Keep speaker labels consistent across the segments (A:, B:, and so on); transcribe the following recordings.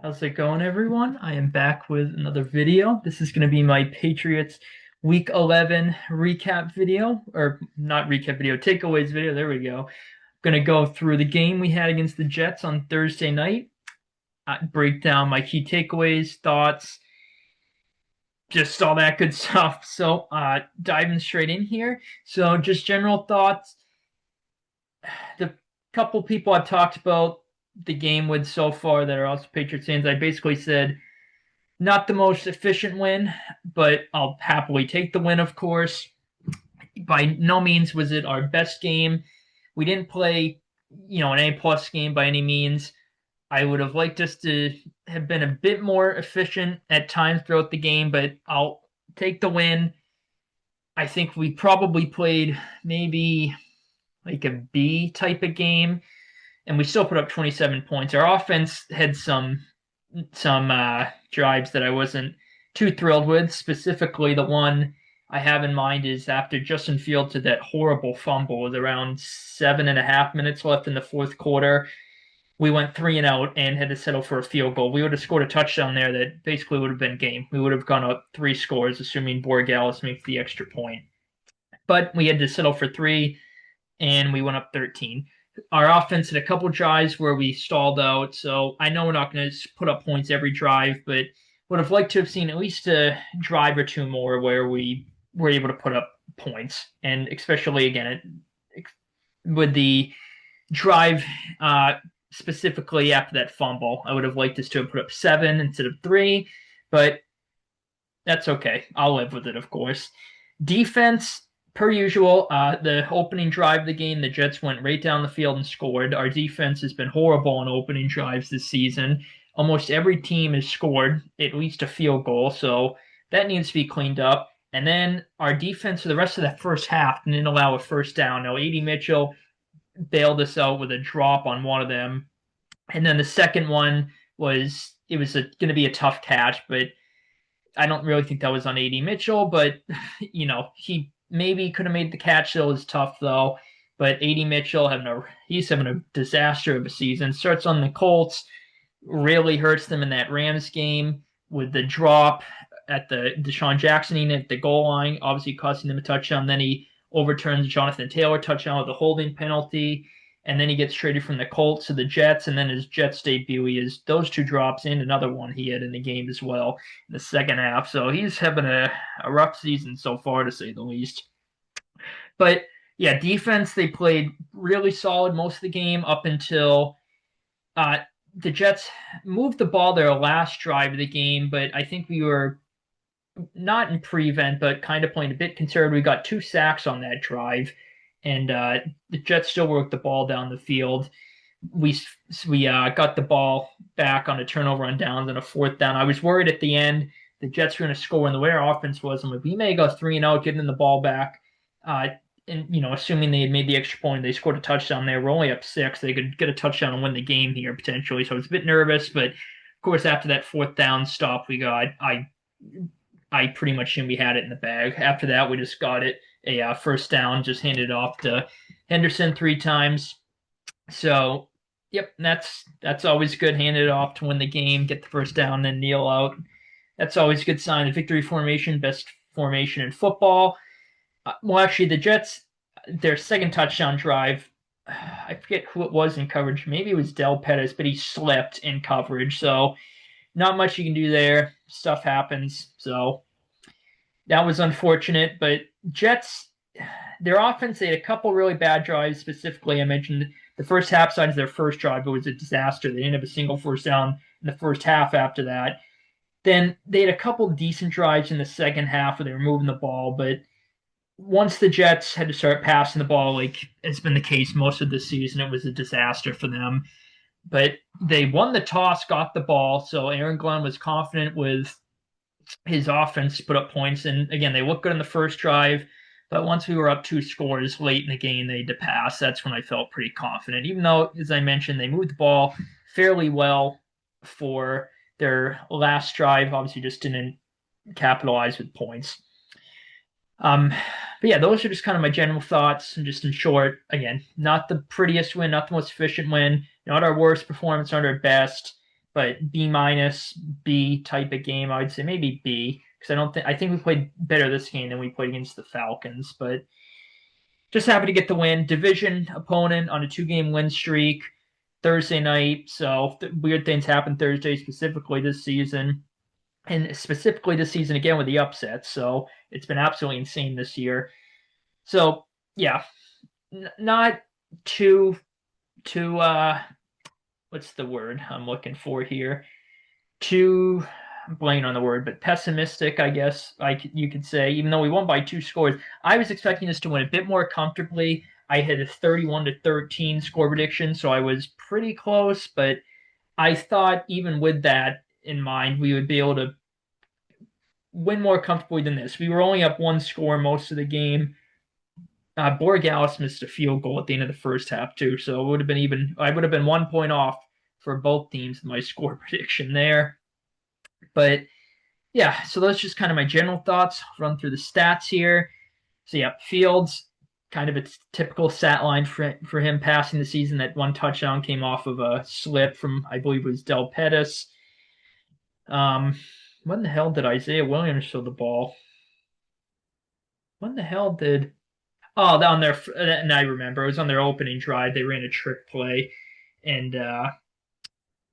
A: How's it going, everyone? I am back with another video. This is going to be my Patriots Week 11 recap video, or not recap video, takeaways video. There we go. Going to go through the game we had against the Jets on Thursday night, break down my key takeaways, thoughts, just all that good stuff. So, diving straight in here. So, just general thoughts. The couple people I've talked about the game with so far that are also Patriots fans, I basically said, not the most efficient win, but I'll happily take the win, of course. By no means was it our best game. We didn't play, an A-plus game by any means. I would have liked us to have been a bit more efficient at times throughout the game, but I'll take the win. I think we probably played maybe like a B type of game, and we still put up 27 points. Our offense had some drives that I wasn't too thrilled with. Specifically, the one I have in mind is after Justin Fields had that horrible fumble with around 7.5 minutes left in the fourth quarter. We went 3-and-out and had to settle for a field goal. We would have scored a touchdown there that basically would have been game. We would have gone up 3 scores, assuming Borregales makes the extra point. But we had to settle for 3, and we went up 13. Our offense had a couple drives where we stalled out, so I know we're not going to put up points every drive, but would have liked to have seen at least a drive or two more where we were able to put up points, and especially again with the drive specifically after that fumble, I would have liked us to have put up 7 instead of 3, but that's okay. I'll live with it, of course. Defense, per usual, the opening drive of the game, the Jets went right down the field and scored. Our defense has been horrible on opening drives this season. Almost every team has scored at least a field goal, so that needs to be cleaned up. And then our defense for the rest of that first half didn't allow a first down. Now, A.D. Mitchell bailed us out with a drop on one of them. And then the second one was going to be a tough catch, but I don't really think that was on A.D. Mitchell, but he maybe could have made the catch. Still is tough though. But A.D. Mitchell he's having a disaster of a season. Starts on the Colts, really hurts them in that Rams game with the drop at the Deshaun Jackson at the goal line, obviously costing them a touchdown. Then he overturns Jonathan Taylor touchdown with a holding penalty, and then he gets traded from the Colts to the Jets, and then his Jets debut, he has those 2 drops and another one he had in the game as well in the second half. So he's having a rough season so far, to say the least. But yeah, defense, they played really solid most of the game up until the Jets moved the ball their last drive of the game, but I think we were not in prevent, but kind of playing a bit conservative. We got 2 sacks on that drive, and the Jets still worked the ball down the field. We got the ball back on a turnover on downs and a fourth down. I was worried at the end the Jets were going to score, and the way our offense was, I'm like, we may go 3-0, getting the ball back. And assuming they had made the extra point, they scored a touchdown there. We're only up 6. They could get a touchdown and win the game here potentially. So I was a bit nervous, but of course after that fourth down stop we got, I pretty much knew we had it in the bag. After that, we just got it a first down, just handed it off to Henderson 3 times. So, yep, that's always good. Hand it off to win the game, get the first down, then kneel out. That's always a good sign. The victory formation, best formation in football. Well, actually, the Jets, their second touchdown drive, I forget who it was in coverage. Maybe it was Del Pettis, but he slipped in coverage. So, not much you can do there. Stuff happens. So, that was unfortunate. But Jets, their offense, they had a couple really bad drives. Specifically, I mentioned the first half side of their first drive. It was a disaster. They didn't have a single first down in the first half after that. Then they had a couple decent drives in the second half where they were moving the ball. But once the Jets had to start passing the ball, like it's been the case most of the season, it was a disaster for them. But they won the toss, got the ball, so Aaron Glenn was confident with his offense to put up points. And again, they looked good in the first drive, but once we were up 2 scores late in the game, they had to pass. That's when I felt pretty confident. Even though, as I mentioned, they moved the ball fairly well for their last drive, obviously just didn't capitalize with points. But yeah, those are just kind of my general thoughts. And just in short, again, not the prettiest win, not the most efficient win, not our worst performance, not our best. but B minus, B type of game. I would say maybe B because I think we played better this game than we played against the Falcons, but just happy to get the win. Division opponent on a 2-game win streak Thursday night. So weird things happen Thursday specifically this season, and specifically this season again with the upsets. So it's been absolutely insane this year. So yeah, not too what's the word I'm looking for here? Too I'm blanking on the word, but pessimistic, I guess you could say. Even though we won by 2 scores, I was expecting us to win a bit more comfortably. I had a 31-13 score prediction, so I was pretty close. But I thought even with that in mind, we would be able to win more comfortably than this. We were only up 1 score most of the game. Borregales missed a field goal at the end of the first half too, so it would have been even. I would have been 1 point off for both teams in my score prediction there. But yeah, so that's just kind of my general thoughts. Run through the stats here. So yeah, Fields, kind of a typical stat line for him passing the season. That 1 touchdown came off of a slip from, I believe it was Del Pettis. When the hell did Isaiah Williams throw the ball? When the hell did? Oh, down there, and I remember it was on their opening drive. They ran a trick play, and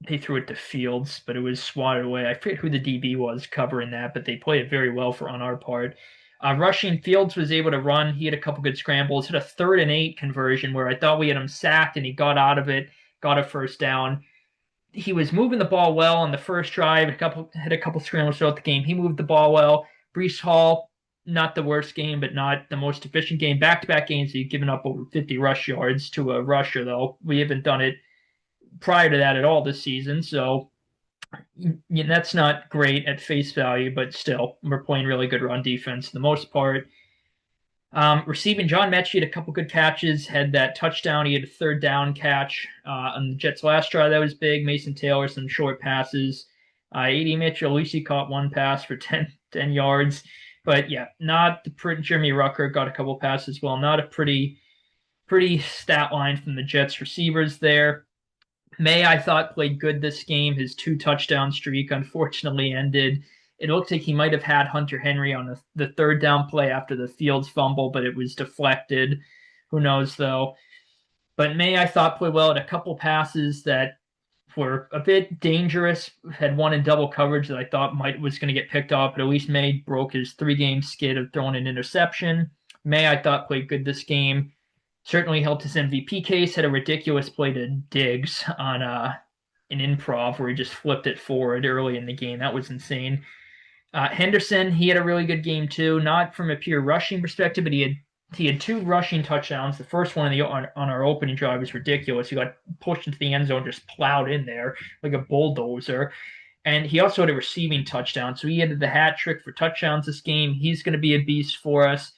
A: they threw it to Fields, but it was swatted away. I forget who the DB was covering that, but they played it very well on our part. Rushing, Fields was able to run. He had a couple good scrambles. Hit a 3rd and 8 conversion where I thought we had him sacked, and he got out of it, got a first down. He was moving the ball well on the first drive. Hit a couple scrambles throughout the game. He moved the ball well. Breece Hall, not the worst game, but not the most efficient game. Back-to-back games, he's given up over 50 rush yards to a rusher, though. We haven't done it prior to that at all this season, so that's not great at face value, but still, we're playing really good run defense for the most part. Receiving, John Mechie had a couple good catches, had that touchdown. He had a 3rd down catch on the Jets' last drive. That was big. Mason Taylor, some short passes. A.D. Mitchell, at least he caught one pass for 10 yards. But yeah, not the pretty. Jeremy Rucker got a couple passes as well. Not a pretty stat line from the Jets receivers there. May, I thought, played good this game. His 2 touchdown streak unfortunately ended. It looked like he might have had Hunter Henry on the 3rd down play after the Fields fumble, but it was deflected. Who knows, though? But May, I thought, played well at a couple passes that were a bit dangerous. Had one in double coverage that I thought was going to get picked off, but at least May broke his 3-game skid of throwing an interception. May, I thought, played good this game. Certainly helped his MVP case. Had a ridiculous play to Diggs on an improv where he just flipped it forward early in the game. That was insane. Henderson, he had a really good game too. Not from a pure rushing perspective, but he had 2 rushing touchdowns. The first one on our opening drive was ridiculous. He got pushed into the end zone, just plowed in there like a bulldozer. And he also had a receiving touchdown. So he had the hat trick for touchdowns this game. He's going to be a beast for us.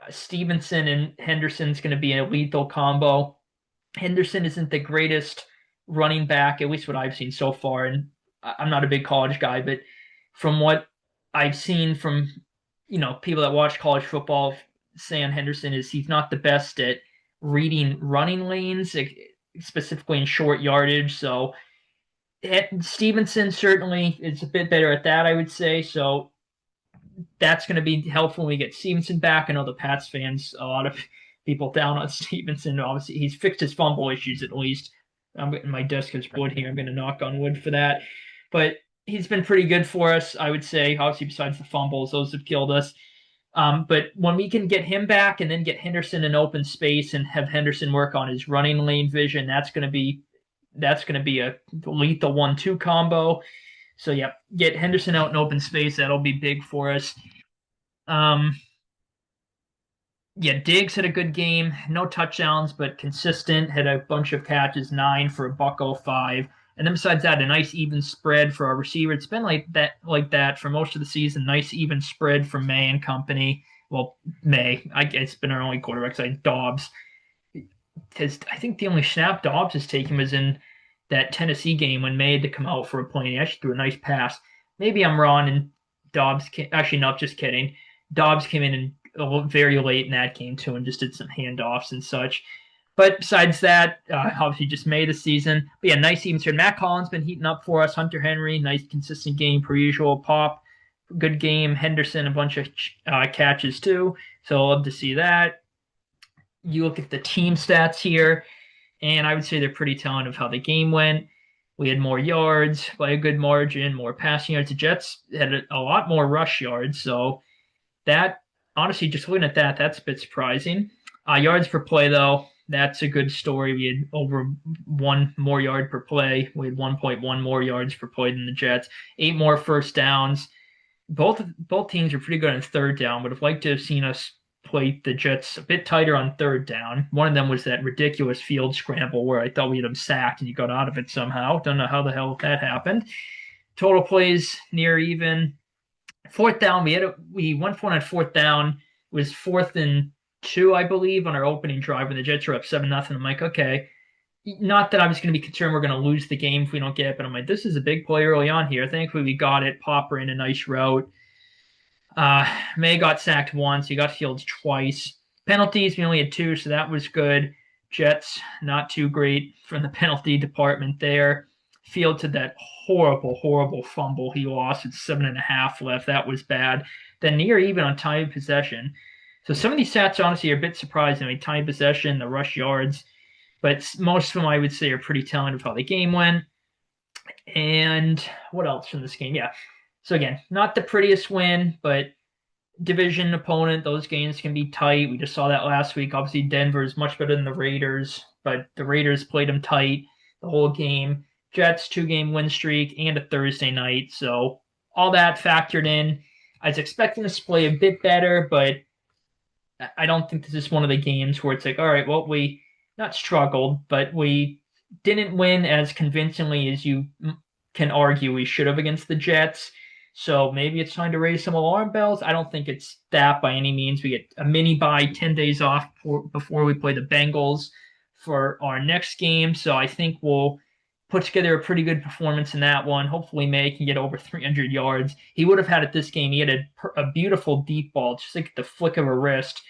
A: Stevenson and Henderson's going to be a lethal combo. Henderson isn't the greatest running back, at least what I've seen so far. And I'm not a big college guy, but from what I've seen from people that watch college football, saying Henderson he's not the best at reading running lanes, specifically in short yardage. So Stevenson certainly is a bit better at that, I would say. So that's going to be helpful when we get Stevenson back. I know the Pats fans, a lot of people down on Stevenson. Obviously, he's fixed his fumble issues at least. My desk is wood here. I'm going to knock on wood for that. But he's been pretty good for us, I would say. Obviously, besides the fumbles, those have killed us. But when we can get him back and then get Henderson in open space and have Henderson work on his running lane vision, that's going to be a lethal 1-2 combo. So yeah, get Henderson out in open space. That'll be big for us. Yeah, Diggs had a good game. No touchdowns, but consistent. Had a bunch of catches, 9 for a $105. And then besides that, a nice even spread for our receiver. It's been like that for most of the season. Nice even spread for May and company. Well, May, I guess, it's been our only quarterback side. Dobbs, I think the only snap Dobbs has taken was in that Tennessee game when May had to come out for a play. He actually threw a nice pass. Maybe I'm wrong, and Dobbs actually, not just kidding. Dobbs came in very late in that game too and just did some handoffs and such. But besides that, obviously just May the season. But yeah, nice even here. Matt Collins been heating up for us. Hunter Henry, nice consistent game per usual. Pop, good game. Henderson, a bunch of catches too. So love to see that. You look at the team stats here, and I would say they're pretty telling of how the game went. We had more yards by a good margin, more passing yards. The Jets had a lot more rush yards, so that honestly, just looking at that, that's a bit surprising. Yards per play, though, that's a good story. We had over 1 more yard per play. We had 1.1 more yards per play than the Jets. 8 more first downs. Both teams are pretty good on third down. Would have liked to have seen us play the Jets a bit tighter on third down. One of them was that ridiculous field scramble where I thought we had him sacked and he got out of it somehow. Don't know how the hell that happened. Total plays near even. Fourth down, we went for it on fourth down. It was 4th and 2, I believe, on our opening drive when the Jets were up 7-0. I'm like, okay, not that I was going to be concerned we're going to lose the game if we don't get it, but I'm like, this is a big play early on here. Thankfully, we got it. Popper in a nice route. May got sacked once. He got Fields twice. Penalties, we only had 2, so that was good. Jets, not too great from the penalty department there. Fields had that horrible, horrible fumble he lost with 7.5 left. That was bad. Then near even on time of possession. So some of these stats, honestly, are a bit surprising. I mean, time of possession, the rush yards, but most of them, I would say, are pretty telling of how the game went. And what else from this game? Yeah. So again, not the prettiest win, but division opponent, those games can be tight. We just saw that last week. Obviously, Denver is much better than the Raiders, but the Raiders played them tight the whole game. Jets 2-game win streak and a Thursday night. So all that factored in. I was expecting us to play a bit better, but I don't think this is one of the games where it's like, all right, well, we not struggled, but we didn't win as convincingly as you can argue we should have against the Jets. So maybe it's time to raise some alarm bells. I don't think it's that by any means. We get a mini bye, 10 days off before we play the Bengals for our next game. So I think we'll put together a pretty good performance in that one. Hopefully May can get over 300 yards. He would have had it this game. He had a beautiful deep ball, just like the flick of a wrist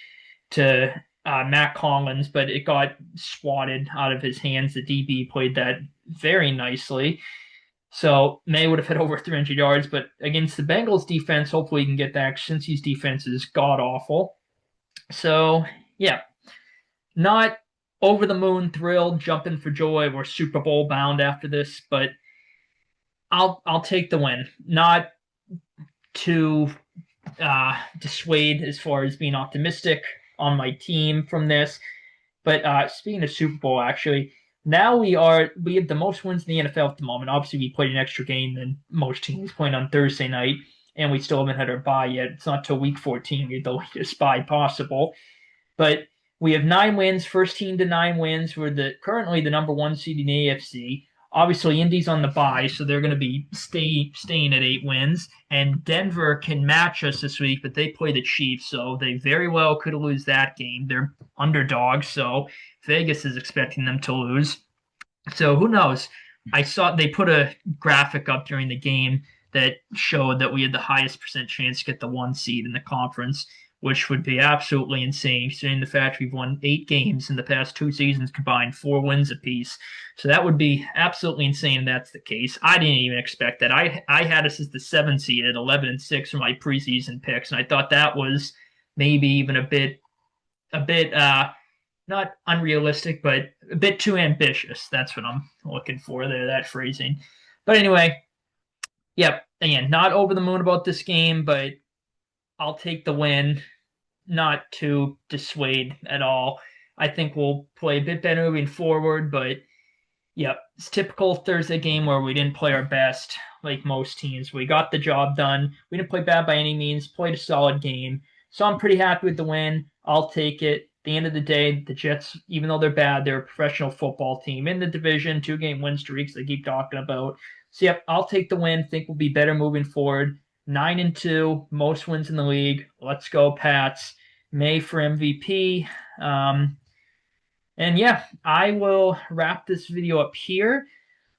A: to Matt Collins, but it got swatted out of his hands. The DB played that very nicely. So May would have hit over 300 yards, but against the Bengals defense, hopefully he can get that since his defense is god-awful. So, yeah, not over the moon thrilled, jumping for joy. We're Super Bowl bound after this, but I'll take the win. Not to dissuade as far as being optimistic on my team from this, but speaking of Super Bowl, actually, now we have the most wins in the NFL at the moment. Obviously, we played an extra game than most teams playing on Thursday night, and we still haven't had our bye yet. It's not till week 14 we have the latest bye possible. But we have 9 wins, first team to 9 wins. We're currently the number 1 seed in the AFC. Obviously, Indy's on the bye, so they're going to be staying at 8 wins. And Denver can match us this week, but they play the Chiefs, so they very well could lose that game. They're underdogs, so Vegas is expecting them to lose. So who knows? I saw they put a graphic up during the game that showed that we had the highest percent chance to get the 1 seed in the conference, which would be absolutely insane, considering the fact we've won 8 games in the past 2 seasons combined, 4 wins apiece. So that would be absolutely insane if that's the case. I didn't even expect that. I had us as the 7 seed at 11-6 for my preseason picks, and I thought that was maybe even a bit not unrealistic, but a bit too ambitious. That's what I'm looking for there, that phrasing. But anyway, yep, again, not over the moon about this game, but I'll take the win, not to dissuade at all. I think we'll play a bit better moving forward, but yep, it's typical Thursday game where we didn't play our best like most teams. We got the job done. We didn't play bad by any means, played a solid game. So I'm pretty happy with the win. I'll take it. At the end of the day, the Jets, even though they're bad, they're a professional football team in the division, 2-game win streaks they keep talking about. So, yep, I'll take the win. Think we'll be better moving forward. 9-2, most wins in the league. Let's go, Pats. May for MVP. And yeah, I will wrap this video up here.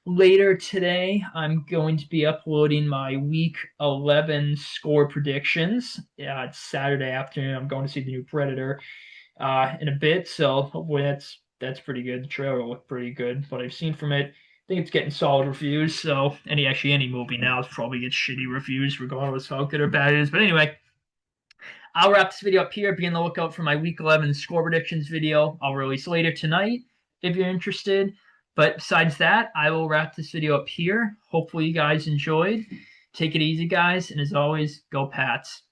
A: Later today, I'm going to be uploading my Week 11 score predictions. It's Saturday afternoon. I'm going to see the new Predator in a bit, so hopefully that's that's pretty good. The trailer looked pretty good. What I've seen from it, I think it's getting solid reviews. So any movie now is probably gets shitty reviews, regardless how good or bad it is. But anyway, I'll wrap this video up here. Be on the lookout for my Week 11 score predictions video. I'll release later tonight if you're interested. But besides that, I will wrap this video up here. Hopefully you guys enjoyed. Take it easy, guys. And as always, go Pats.